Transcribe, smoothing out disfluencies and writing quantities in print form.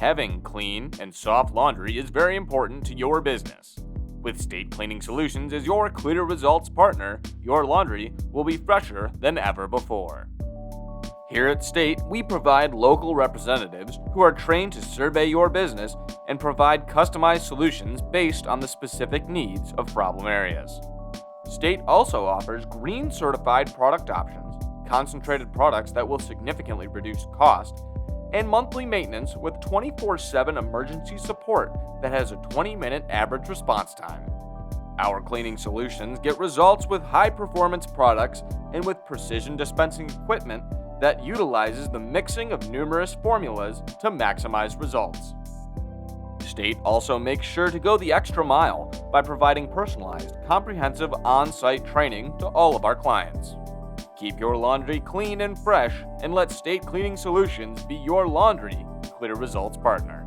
Having clean and soft laundry is very important to your business. With State Cleaning Solutions as your Clear Results partner, your laundry will be fresher than ever before. Here at State, we provide local representatives who are trained to survey your business and provide customized solutions based on the specific needs of problem areas. State also offers green certified product options, concentrated products that will significantly reduce cost, and monthly maintenance with 24/7 emergency support that has a 20-minute average response time. Our cleaning solutions get results with high-performance products and with precision dispensing equipment that utilizes the mixing of numerous formulas to maximize results. State also makes sure to go the extra mile by providing personalized, comprehensive on-site training to all of our clients. Keep your laundry clean and fresh, and let State Cleaning Solutions be your laundry Clear Results partner.